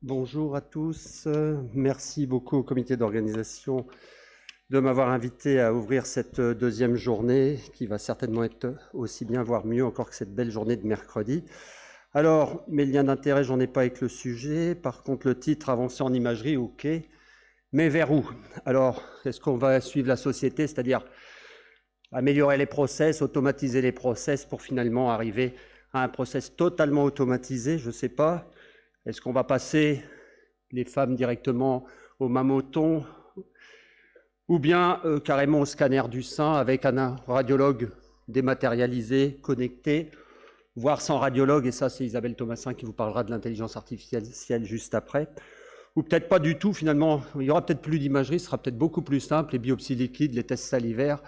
Bonjour à tous. Merci beaucoup au comité d'organisation de m'avoir invité à ouvrir cette deuxième journée qui va certainement être aussi bien, voire mieux encore que cette belle journée de mercredi. Alors, mes liens d'intérêt, j'en ai pas avec le sujet. Par contre, le titre, avancer en imagerie, ok. Mais vers où? Alors, est-ce qu'on va suivre la société, c'est-à-dire améliorer les process, automatiser les process pour finalement arriver à un process totalement automatisé? Je ne sais pas. Est-ce qu'on va passer les femmes directement au mammotron ou bien carrément au scanner du sein avec un radiologue dématérialisé, connecté, voire sans radiologue, et ça c'est Isabelle Thomasin qui vous parlera de l'intelligence artificielle juste après, ou peut-être pas du tout finalement, il y aura peut-être plus d'imagerie, ce sera peut-être beaucoup plus simple, les biopsies liquides, les tests salivaires,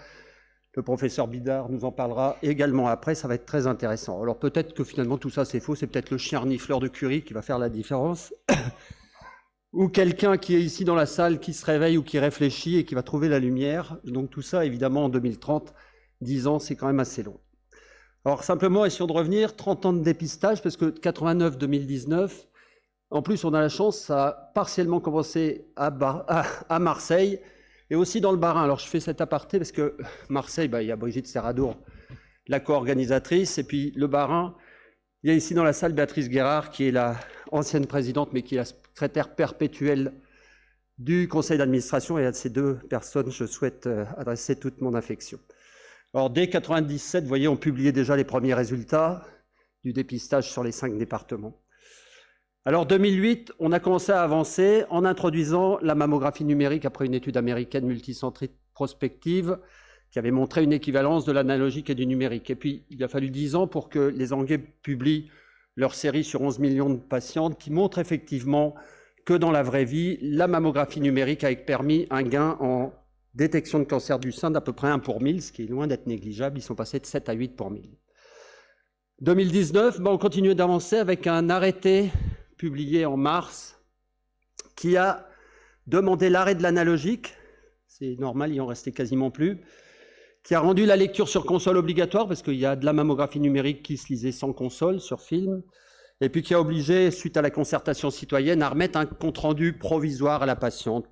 le professeur Bidard nous en parlera également après, ça va être très intéressant. Alors peut-être que finalement tout ça c'est faux, c'est peut-être le chien renifleur de Curie qui va faire la différence, ou quelqu'un qui est ici dans la salle, qui se réveille ou qui réfléchit et qui va trouver la lumière. Donc tout ça, évidemment, en 2030, 10 ans, c'est quand même assez long. Alors simplement, essayons de revenir, 30 ans de dépistage, parce que 89-2019, en plus on a la chance, ça a partiellement commencé à Marseille, et aussi dans le Bas-Rhin. Alors je fais cet aparté, parce que Marseille, il y a Brigitte Serradour, la co-organisatrice, et puis le Bas-Rhin, il y a ici dans la salle Béatrice Guérard, qui est la ancienne présidente, mais qui est la secrétaire perpétuelle du conseil d'administration, et à ces deux personnes, je souhaite adresser toute mon affection. Alors, dès 1997, vous voyez, on publiait déjà les premiers résultats du dépistage sur les 5 départements. Alors, 2008, on a commencé à avancer en introduisant la mammographie numérique après une étude américaine multicentrique prospective qui avait montré une équivalence de l'analogique et du numérique. Et puis, il a fallu 10 ans pour que les Anglais publient leur série sur 11 millions de patientes qui montre effectivement que dans la vraie vie, la mammographie numérique a permis un gain en détection de cancer du sein d'à peu près 1 pour 1000, ce qui est loin d'être négligeable. Ils sont passés de 7 à 8 pour 1000. 2019, on continue d'avancer avec un arrêté publié en mars qui a demandé l'arrêt de l'analogique, c'est normal, il en restait quasiment plus, qui a rendu la lecture sur console obligatoire, parce qu'il y a de la mammographie numérique qui se lisait sans console, sur film, et puis qui a obligé, suite à la concertation citoyenne, à remettre un compte-rendu provisoire à la patiente.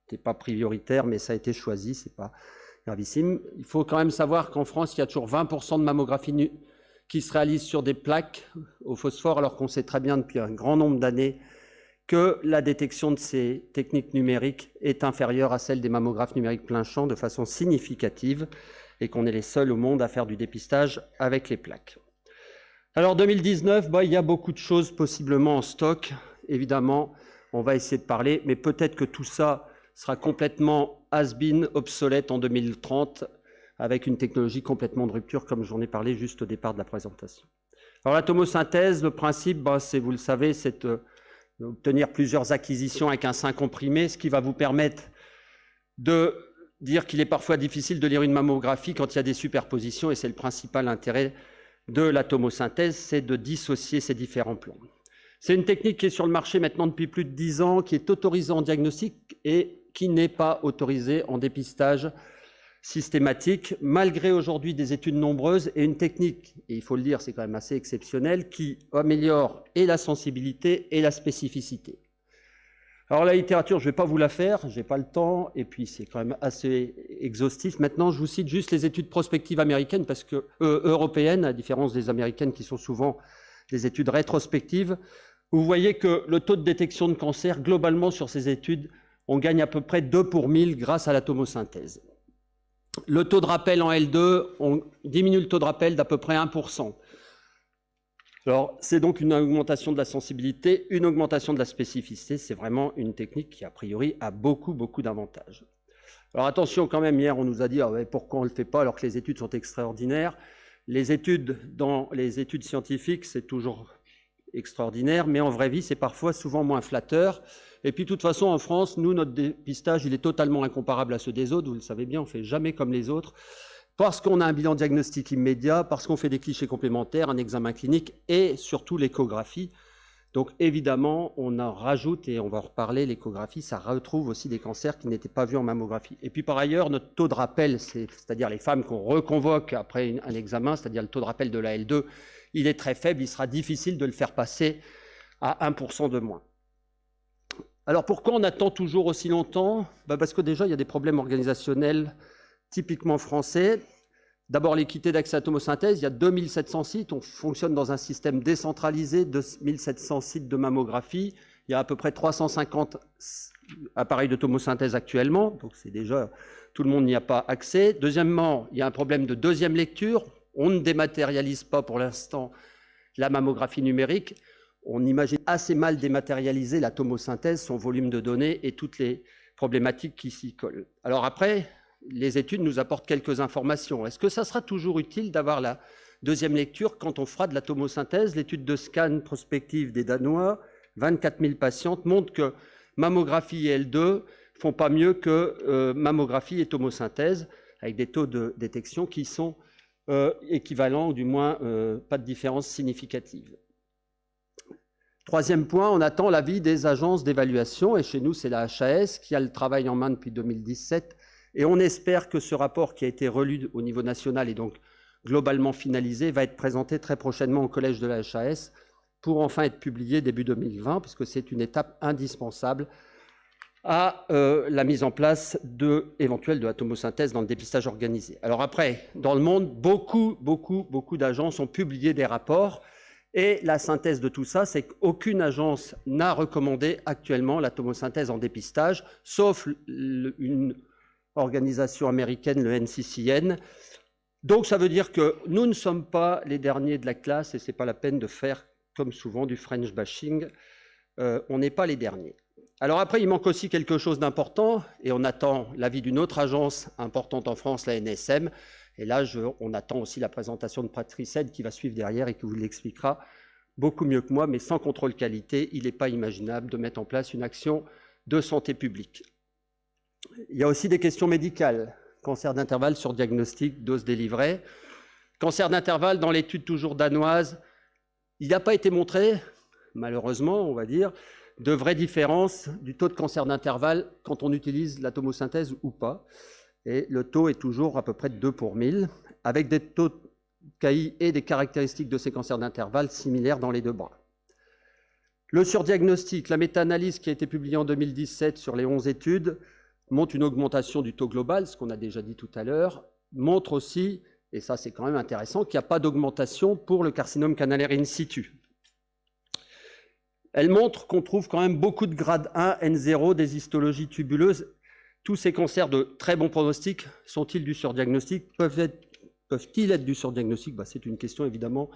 C'était pas prioritaire, mais ça a été choisi, c'est pas gravissime. Il faut quand même savoir qu'en France, il y a toujours 20% de mammographie qui se réalise sur des plaques au phosphore, alors qu'on sait très bien depuis un grand nombre d'années que la détection de ces techniques numériques est inférieure à celle des mammographes numériques plein champ de façon significative et qu'on est les seuls au monde à faire du dépistage avec les plaques. Alors 2019, il y a beaucoup de choses possiblement en stock. Évidemment, on va essayer de parler, mais peut-être que tout ça sera complètement has-been, obsolète en 2030, avec une technologie complètement de rupture, comme j'en ai parlé juste au départ de la présentation. Alors la tomosynthèse, le principe, c'est, vous le savez, c'est d'obtenir plusieurs acquisitions avec un sein comprimé, ce qui va vous permettre de dire qu'il est parfois difficile de lire une mammographie quand il y a des superpositions, et c'est le principal intérêt de la tomosynthèse, c'est de dissocier ces différents plans. C'est une technique qui est sur le marché maintenant depuis plus de 10 ans, qui est autorisée en diagnostic et qui n'est pas autorisée en dépistage systématique, malgré aujourd'hui des études nombreuses, et une technique, et il faut le dire, c'est quand même assez exceptionnel, qui améliore et la sensibilité et la spécificité. Alors la littérature, je ne vais pas vous la faire, je n'ai pas le temps, et puis c'est quand même assez exhaustif. Maintenant, je vous cite juste les études prospectives américaines, parce que européennes, à différence des américaines qui sont souvent des études rétrospectives. Vous voyez que le taux de détection de cancer, globalement sur ces études, on gagne à peu près 2 pour 1000 grâce à la tomosynthèse. Le taux de rappel en L2, on diminue le taux de rappel d'à peu près 1%. Alors, c'est donc une augmentation de la sensibilité, une augmentation de la spécificité. C'est vraiment une technique qui, a priori, a beaucoup d'avantages. Alors, attention quand même, hier, on nous a dit pourquoi on ne le fait pas alors que les études sont extraordinaires. Les études, dans les études scientifiques, c'est toujours extraordinaire, mais en vraie vie, c'est parfois souvent moins flatteur. Et puis, de toute façon, en France, nous, notre dépistage, il est totalement incomparable à ceux des autres. Vous le savez bien, on ne fait jamais comme les autres, parce qu'on a un bilan diagnostique immédiat, parce qu'on fait des clichés complémentaires, un examen clinique et surtout l'échographie. Donc, évidemment, on en rajoute, et on va en reparler, l'échographie, ça retrouve aussi des cancers qui n'étaient pas vus en mammographie. Et puis, par ailleurs, notre taux de rappel, c'est-à-dire les femmes qu'on reconvoque après un examen, c'est-à-dire le taux de rappel de la L2, il est très faible, il sera difficile de le faire passer à 1% de moins. Alors pourquoi on attend toujours aussi longtemps? Parce que déjà, il y a des problèmes organisationnels typiquement français. D'abord, l'équité d'accès à la tomosynthèse. Il y a 2700 sites. On fonctionne dans un système décentralisé, 2700 sites de mammographie. Il y a à peu près 350 appareils de tomosynthèse actuellement. Donc c'est déjà, tout le monde n'y a pas accès. Deuxièmement, il y a un problème de deuxième lecture. On ne dématérialise pas pour l'instant la mammographie numérique. On imagine assez mal dématérialiser la tomosynthèse, son volume de données et toutes les problématiques qui s'y collent. Alors après, les études nous apportent quelques informations. Est-ce que ça sera toujours utile d'avoir la deuxième lecture quand on fera de la tomosynthèse? L'étude de scan prospective des Danois, 24 000 patientes, montre que mammographie et L2 font pas mieux que mammographie et tomosynthèse, avec des taux de détection qui sont équivalents, ou du moins pas de différence significative. Troisième point, on attend l'avis des agences d'évaluation, et chez nous, c'est la HAS qui a le travail en main depuis 2017, et on espère que ce rapport qui a été relu au niveau national et donc globalement finalisé va être présenté très prochainement au collège de la HAS pour enfin être publié début 2020, puisque c'est une étape indispensable à la mise en place éventuelle de la tomosynthèse dans le dépistage organisé. Alors après, dans le monde, beaucoup d'agences ont publié des rapports. Et la synthèse de tout ça, c'est qu'aucune agence n'a recommandé actuellement la tomosynthèse en dépistage, sauf une organisation américaine, le NCCN. Donc ça veut dire que nous ne sommes pas les derniers de la classe, et ce n'est pas la peine de faire, comme souvent, du French bashing. On n'est pas les derniers. Alors après, il manque aussi quelque chose d'important, et on attend l'avis d'une autre agence importante en France, la NSM. Et là, on attend aussi la présentation de Patrice Head qui va suivre derrière et qui vous l'expliquera beaucoup mieux que moi, mais sans contrôle qualité, il n'est pas imaginable de mettre en place une action de santé publique. Il y a aussi des questions médicales. Cancer d'intervalle sur diagnostic, dose délivrée. Cancer d'intervalle, dans l'étude toujours danoise, il n'a pas été montré, malheureusement, on va dire, de vraies différences du taux de cancer d'intervalle quand on utilise la tomosynthèse ou pas. Et le taux est toujours à peu près de 2 pour 1000, avec des taux de KI et des caractéristiques de ces cancers d'intervalle similaires dans les deux bras. Le surdiagnostic, la méta-analyse qui a été publiée en 2017 sur les 11 études, montre une augmentation du taux global, ce qu'on a déjà dit tout à l'heure, montre aussi, et ça c'est quand même intéressant, qu'il n'y a pas d'augmentation pour le carcinome canalaire in situ. Elle montre qu'on trouve quand même beaucoup de grade 1, N0, des histologies tubuleuses. Tous ces cancers de très bon pronostic sont-ils du surdiagnostic? Peuvent-ils être du surdiagnostic? C'est une question évidemment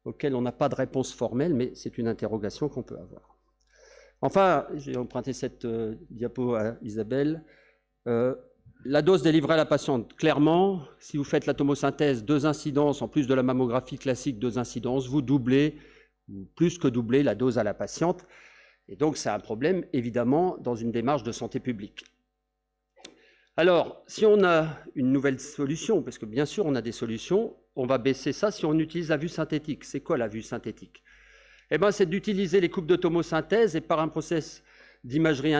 auquel on n'a pas de réponse formelle, mais c'est une interrogation qu'on peut avoir. Enfin, j'ai emprunté cette diapo à Isabelle. La dose délivrée à la patiente, clairement, si vous faites la tomosynthèse, 2 incidences, en plus de la mammographie classique, 2 incidences, vous doublez, ou plus que doublez, la dose à la patiente. Et donc, c'est un problème, évidemment, dans une démarche de santé publique. Alors, si on a une nouvelle solution, parce que bien sûr on a des solutions, on va baisser ça si on utilise la vue synthétique. C'est quoi la vue synthétique? Eh bien, c'est d'utiliser les coupes de tomosynthèse et par un process d'imagerie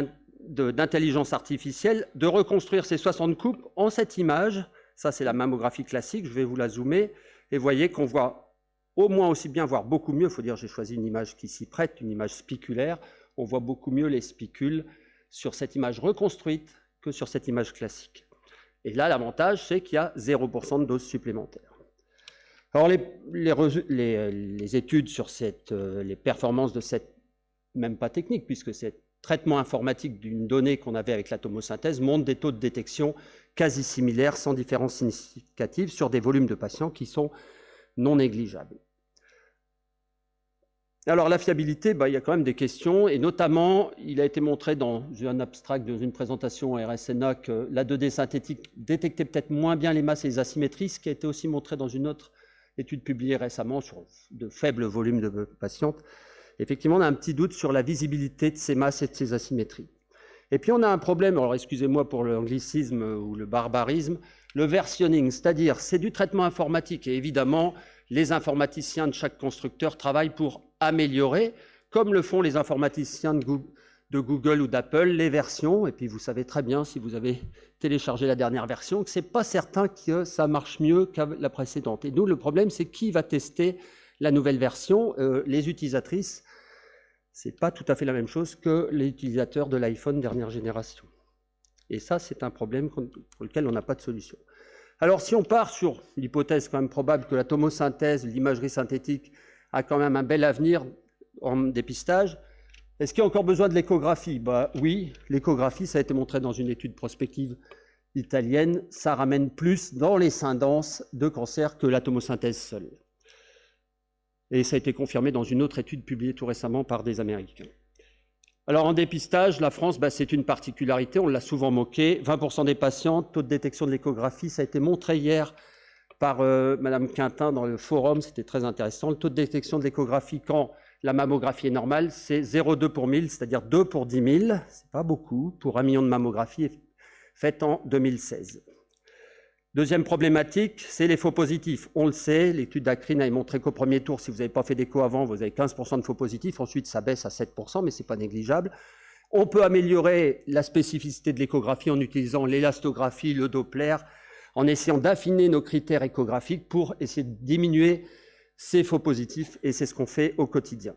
d'intelligence artificielle, de reconstruire ces 60 coupes en cette image. Ça, c'est la mammographie classique, je vais vous la zoomer, et vous voyez qu'on voit au moins aussi bien, voire beaucoup mieux, il faut dire j'ai choisi une image qui s'y prête, une image spiculaire, on voit beaucoup mieux les spicules sur cette image reconstruite que sur cette image classique. Et là, l'avantage, c'est qu'il y a 0% de dose supplémentaire. Alors, les études sur les performances de cette, même pas technique, puisque c'est traitement informatique d'une donnée qu'on avait avec la tomosynthèse, montrent des taux de détection quasi similaires, sans différence significative, sur des volumes de patients qui sont non négligeables. Alors la fiabilité, il y a quand même des questions, et notamment, il a été montré dans un abstract dans une présentation à RSNA que la 2D synthétique détectait peut-être moins bien les masses et les asymétries, ce qui a été aussi montré dans une autre étude publiée récemment sur de faibles volumes de patientes. Effectivement, on a un petit doute sur la visibilité de ces masses et de ces asymétries. Et puis on a un problème, alors excusez-moi pour l'anglicisme ou le barbarisme, le versionning, c'est-à-dire c'est du traitement informatique, et évidemment, les informaticiens de chaque constructeur travaillent pour améliorer, comme le font les informaticiens de Google ou d'Apple, les versions. Et puis vous savez très bien, si vous avez téléchargé la dernière version, que ce n'est pas certain que ça marche mieux que la précédente. Et nous, le problème, c'est qui va tester la nouvelle version. Les utilisatrices, Ce n'est pas tout à fait la même chose que l'utilisateur de l'iPhone dernière génération. Et ça, c'est un problème pour lequel on n'a pas de solution. Alors, si on part sur l'hypothèse quand même probable que la tomosynthèse, l'imagerie synthétique, a quand même un bel avenir en dépistage, est-ce qu'il y a encore besoin de l'échographie? Oui, l'échographie, ça a été montré dans une étude prospective italienne, ça ramène plus dans les incidences de cancer que la tomosynthèse seule. Et ça a été confirmé dans une autre étude publiée tout récemment par des Américains. Alors en dépistage, la France, c'est une particularité, on l'a souvent moqué. 20% des patients, taux de détection de l'échographie, ça a été montré hier par Madame Quintin dans le forum, c'était très intéressant. Le taux de détection de l'échographie quand la mammographie est normale, c'est 0,2 pour 1000, c'est-à-dire 2 pour 10 000. C'est pas beaucoup pour 1 million de mammographies faites en 2016. Deuxième problématique, c'est les faux positifs. On le sait, l'étude d'Acrine a montré qu'au premier tour, si vous n'avez pas fait d'écho avant, vous avez 15% de faux positifs. Ensuite, ça baisse à 7%, mais ce n'est pas négligeable. On peut améliorer la spécificité de l'échographie en utilisant l'élastographie, le Doppler, en essayant d'affiner nos critères échographiques pour essayer de diminuer ces faux positifs, et c'est ce qu'on fait au quotidien.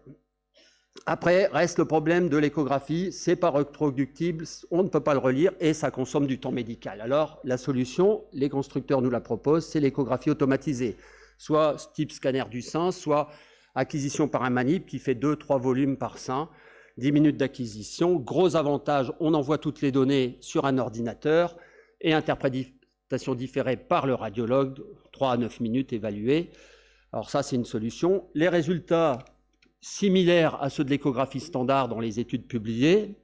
Après, reste le problème de l'échographie, c'est pas reproductible, on ne peut pas le relire et ça consomme du temps médical. Alors, la solution, les constructeurs nous la proposent, c'est l'échographie automatisée, soit type scanner du sein, soit acquisition par un manip qui fait 2-3 volumes par sein, 10 minutes d'acquisition. Gros avantage, on envoie toutes les données sur un ordinateur et interprétation différée par le radiologue, 3 à 9 minutes évaluées. Alors ça, c'est une solution. Les résultats similaires à ceux de l'échographie standard dans les études publiées,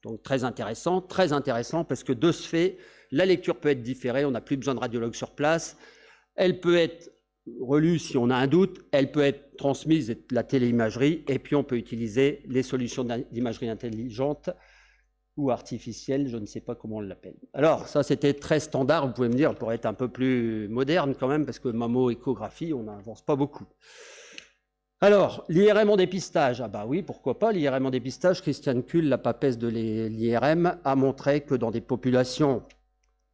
donc très intéressant parce que de ce fait, la lecture peut être différée, on n'a plus besoin de radiologue sur place, elle peut être relue si on a un doute, elle peut être transmise, la téléimagerie, et puis on peut utiliser les solutions d'imagerie intelligente ou artificielle, je ne sais pas comment on l'appelle. Alors, ça c'était très standard, vous pouvez me dire, pour être un peu plus moderne quand même, parce que mammo-échographie, on n'avance pas beaucoup. Alors, l'IRM en dépistage, oui, pourquoi pas, l'IRM en dépistage, Christiane Kuhl, la papesse de l'IRM, a montré que dans des populations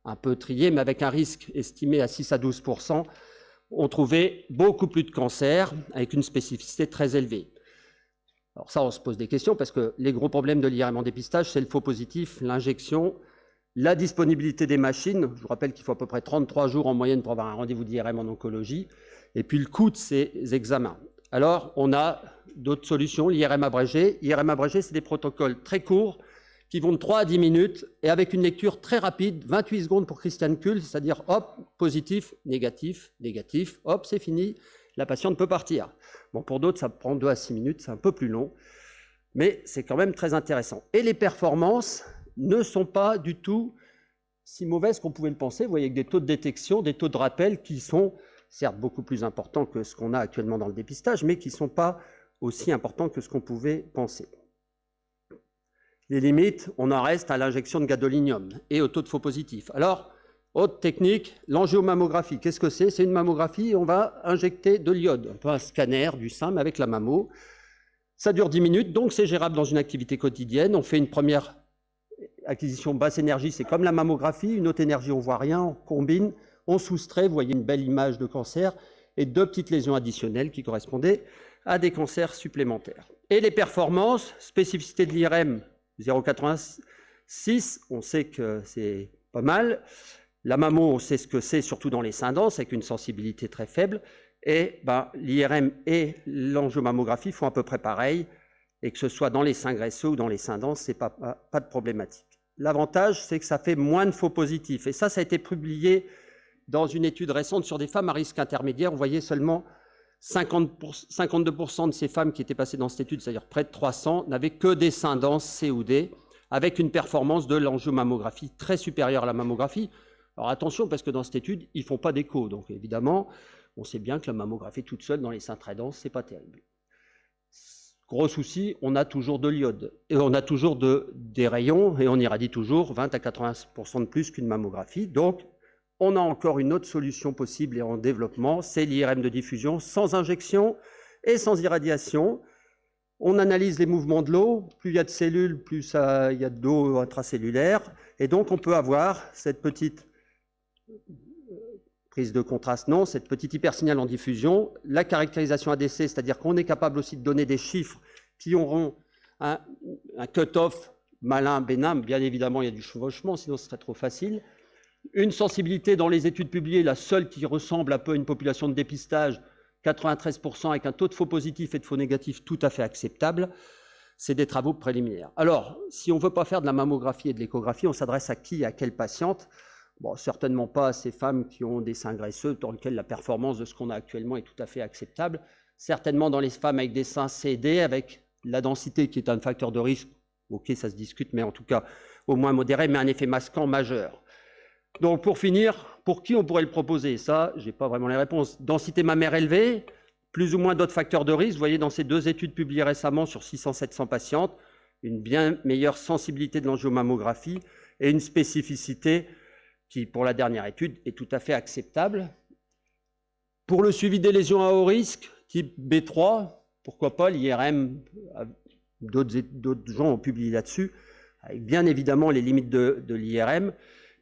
un peu triées, mais avec un risque estimé à 6 à 12%, on trouvait beaucoup plus de cancers, avec une spécificité très élevée. Alors ça, on se pose des questions, parce que les gros problèmes de l'IRM en dépistage, c'est le faux positif, l'injection, la disponibilité des machines, je vous rappelle qu'il faut à peu près 33 jours en moyenne pour avoir un rendez-vous d'IRM en oncologie, et puis le coût de ces examens. Alors, on a d'autres solutions, l'IRM abrégé. L'IRM abrégé, c'est des protocoles très courts qui vont de 3 à 10 minutes et avec une lecture très rapide, 28 secondes pour Christiane Kuhl, c'est-à-dire hop, positif, négatif, négatif, hop, c'est fini, la patiente peut partir. Bon, pour d'autres, ça prend 2 à 6 minutes, c'est un peu plus long, mais c'est quand même très intéressant. Et les performances ne sont pas du tout si mauvaises qu'on pouvait le penser. Vous voyez, avec des taux de détection, des taux de rappel qui sont certes beaucoup plus importants que ce qu'on a actuellement dans le dépistage, mais qui ne sont pas aussi importants que ce qu'on pouvait penser. Les limites, on en reste à l'injection de gadolinium et au taux de faux positifs. Alors, autre technique, l'angiomammographie. Qu'est-ce que c'est? C'est une mammographie, on va injecter de l'iode, un peu un scanner du sein, mais avec la mammo. Ça dure 10 minutes, donc c'est gérable dans une activité quotidienne. On fait une première acquisition basse énergie, c'est comme la mammographie. Une haute énergie, on ne voit rien, on combine. On soustrait, vous voyez une belle image de cancer, et 2 petites lésions additionnelles qui correspondaient à des cancers supplémentaires. Et les performances, spécificité de l'IRM, 0,86, on sait que c'est pas mal. La mammo, on sait ce que c'est, surtout dans les seins denses, avec une sensibilité très faible. Et l'IRM et l'angiomammographie font à peu près pareil, et que ce soit dans les seins graisseux ou dans les seins denses, ce n'est pas de problématique. L'avantage, c'est que ça fait moins de faux positifs. Et ça a été publié dans une étude récente sur des femmes à risque intermédiaire. On voyait seulement 52% de ces femmes qui étaient passées dans cette étude, c'est-à-dire près de 300, n'avaient que des seins denses C ou D, avec une performance de l'angiomammographie très supérieure à la mammographie. Alors attention, parce que dans cette étude, ils ne font pas d'écho. Donc évidemment, on sait bien que la mammographie toute seule dans les seins très denses, ce n'est pas terrible. Gros souci, on a toujours de l'iode. Et on a toujours des rayons, et on irradie toujours 20 à 80% de plus qu'une mammographie. Donc, on a encore une autre solution possible et en développement, c'est l'IRM de diffusion sans injection et sans irradiation. On analyse les mouvements de l'eau, plus il y a de cellules, plus il y a d'eau intracellulaire, et donc on peut avoir cette petite prise de contraste, non, cette petite hypersignal en diffusion, la caractérisation ADC, c'est-à-dire qu'on est capable aussi de donner des chiffres qui auront un cut-off malin, bénin. Bien évidemment, il y a du chevauchement, sinon ce serait trop facile. Une sensibilité dans les études publiées, la seule qui ressemble un peu à une population de dépistage, 93% avec un taux de faux positifs et de faux négatifs tout à fait acceptable. C'est des travaux préliminaires. Alors, si on ne veut pas faire de la mammographie et de l'échographie, on s'adresse à qui, à quelle patiente? Bon, certainement pas à ces femmes qui ont des seins graisseux, dans lesquelles la performance de ce qu'on a actuellement est tout à fait acceptable. Certainement dans les femmes avec des seins CD, avec la densité qui est un facteur de risque. Ok, ça se discute, mais en tout cas, au moins modéré, mais un effet masquant majeur. Donc, pour finir, pour qui on pourrait le proposer? Ça, je n'ai pas vraiment les réponses. Densité mammaire élevée, plus ou moins d'autres facteurs de risque. Vous voyez, dans ces 2 études publiées récemment sur 600-700 patientes, une bien meilleure sensibilité de l'angiomammographie et une spécificité qui, pour la dernière étude, est tout à fait acceptable. Pour le suivi des lésions à haut risque, type B3, pourquoi pas, l'IRM, d'autres gens ont publié là-dessus, avec bien évidemment les limites de l'IRM.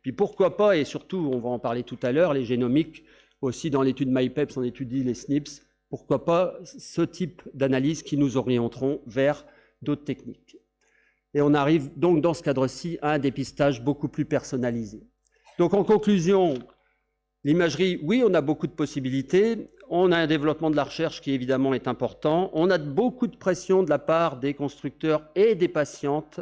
Puis pourquoi pas, et surtout, on va en parler tout à l'heure, les génomiques, aussi dans l'étude MyPEPS, on étudie les SNPs, pourquoi pas ce type d'analyse qui nous orienteront vers d'autres techniques. Et on arrive donc dans ce cadre-ci à un dépistage beaucoup plus personnalisé. Donc en conclusion, l'imagerie, oui, on a beaucoup de possibilités, on a un développement de la recherche qui évidemment est important, on a beaucoup de pression de la part des constructeurs et des patientes,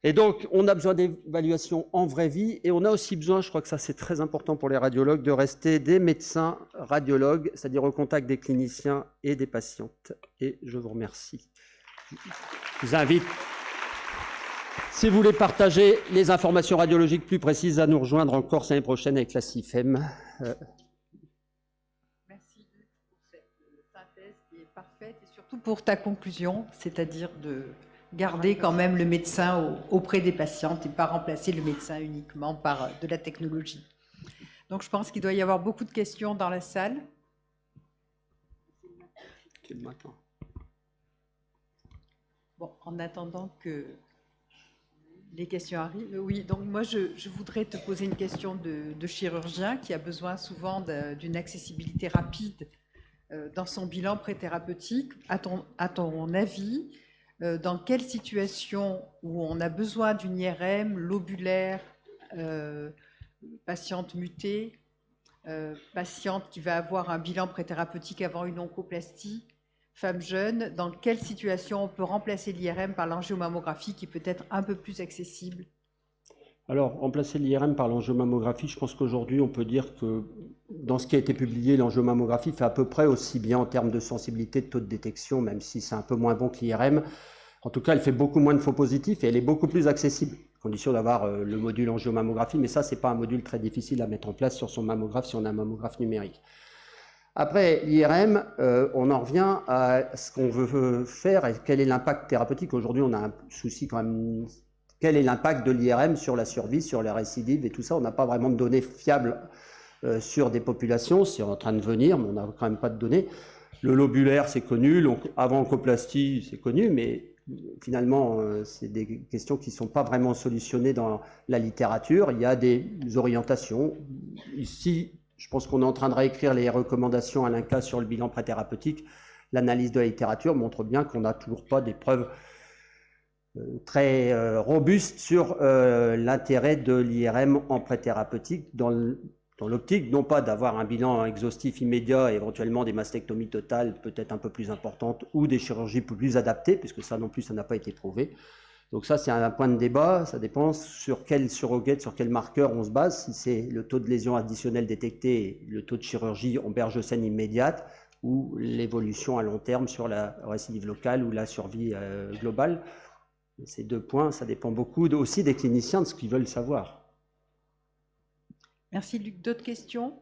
et donc on a besoin d'évaluation en vraie vie, et on a aussi besoin, je crois que ça c'est très important pour les radiologues, de rester des médecins radiologues, c'est-à-dire au contact des cliniciens et des patientes. Et je vous remercie. Je vous invite, si vous voulez partager les informations radiologiques plus précises, à nous rejoindre en Corse l'année prochaine avec la CIFEM. Merci pour cette synthèse qui est parfaite et surtout pour ta conclusion, c'est-à-dire de garder quand même le médecin auprès des patientes et pas remplacer le médecin uniquement par de la technologie. Donc je pense qu'il doit y avoir beaucoup de questions dans la salle. Bon, en attendant que les questions arrivent, oui, donc moi je voudrais te poser une question de chirurgien qui a besoin souvent d'une accessibilité rapide dans son bilan préthérapeutique. À ton avis, dans quelle situation où on a besoin d'une IRM lobulaire, patiente mutée, patiente qui va avoir un bilan préthérapeutique avant une oncoplastie, femme jeune, dans quelle situation on peut remplacer l'IRM par l'angiomammographie qui peut être un peu plus accessible? Alors, remplacer l'IRM par l'angiomammographie, je pense qu'aujourd'hui, on peut dire que dans ce qui a été publié, l'angiomammographie fait à peu près aussi bien en termes de sensibilité, de taux de détection, même si c'est un peu moins bon que l'IRM. En tout cas, elle fait beaucoup moins de faux positifs et elle est beaucoup plus accessible, à condition d'avoir le module angiomammographie, mais ça, ce n'est pas un module très difficile à mettre en place sur son mammographe si on a un mammographe numérique. Après l'IRM, on en revient à ce qu'on veut faire et quel est l'impact thérapeutique. Aujourd'hui, on a un souci quand même. Quel est l'impact de l'IRM sur la survie, sur les récidives et tout ça? On n'a pas vraiment de données fiables sur des populations. C'est en train de venir, mais on n'a quand même pas de données. Le lobulaire, c'est connu. Avant oncoplastie, c'est connu, mais finalement, c'est des questions qui ne sont pas vraiment solutionnées dans la littérature. Il y a des orientations. Ici, je pense qu'on est en train de réécrire les recommandations à l'INCa sur le bilan préthérapeutique. L'analyse de la littérature montre bien qu'on n'a toujours pas des preuves très robustes sur l'intérêt de l'IRM en préthérapeutique dans l'optique, non pas d'avoir un bilan exhaustif immédiat et éventuellement des mastectomies totales peut-être un peu plus importantes ou des chirurgies plus adaptées, puisque ça non plus, ça n'a pas été prouvé. Donc ça, c'est un point de débat, ça dépend sur quel surrogate, sur quel marqueur on se base, si c'est le taux de lésion additionnelle détecté, le taux de chirurgie en berge saine immédiate, ou l'évolution à long terme sur la récidive locale ou la survie globale. Ces 2 points, ça dépend beaucoup aussi des cliniciens, de ce qu'ils veulent savoir. Merci Luc. D'autres questions?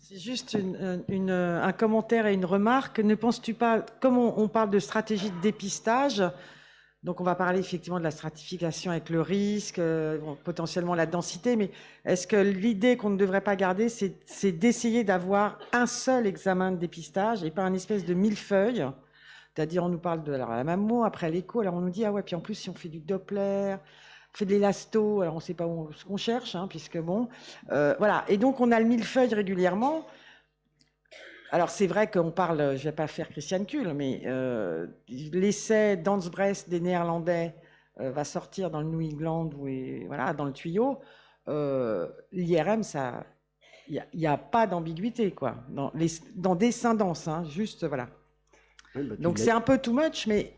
C'est juste un commentaire et une remarque. Ne penses-tu pas, comme on parle de stratégie de dépistage, donc on va parler effectivement de la stratification avec le risque, potentiellement la densité, mais est-ce que l'idée qu'on ne devrait pas garder, c'est d'essayer d'avoir un seul examen de dépistage et pas un espèce de millefeuille? C'est-à-dire, on nous parle de la mammo, après l'écho, alors on nous dit, ah ouais, puis en plus, si on fait du Doppler, on fait de l'élasto, alors on ne sait pas ce qu'on cherche, hein, puisque bon, voilà. Et donc, on a le millefeuille régulièrement. Alors, c'est vrai qu'on parle, je ne vais pas faire Christian Kuhl, mais l'essai Dance Brest des Néerlandais va sortir dans le New England, voilà, dans le tuyau. L'IRM, ça, il n'y a pas d'ambiguïté, quoi. Dans descendance, hein, juste, voilà. Oui, bah, Donc, c'est un peu too much, mais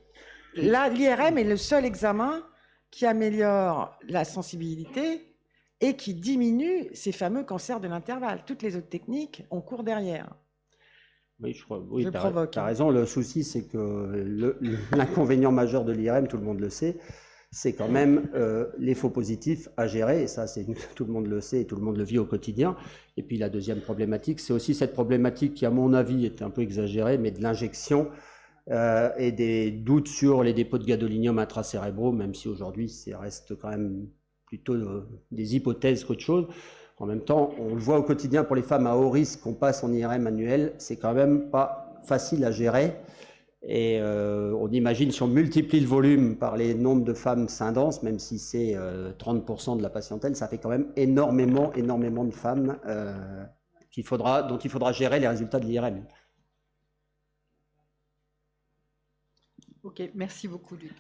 là, l'IRM est le seul examen qui améliore la sensibilité et qui diminue ces fameux cancers de l'intervalle. Toutes les autres techniques, on court derrière. Oui, je crois. Oui, Je tu provoque, as hein. raison. Le souci, c'est que l'inconvénient majeur de l'IRM, tout le monde le sait, c'est quand même les faux positifs à gérer. Et ça, tout le monde le sait et tout le monde le vit au quotidien. Et puis la deuxième problématique, c'est aussi cette problématique qui, à mon avis, est un peu exagérée, mais de l'injection et des doutes sur les dépôts de gadolinium intracérébraux, même si aujourd'hui, ça reste quand même plutôt des hypothèses qu'autre chose. En même temps, on le voit au quotidien pour les femmes à haut risque qu'on passe en IRM annuel, c'est quand même pas facile à gérer. Et on imagine, si on multiplie le volume par les nombres de femmes syndenses, même si c'est 30% de la patientèle, ça fait quand même énormément de femmes dont il faudra gérer les résultats de l'IRM. Ok, merci beaucoup, Luc.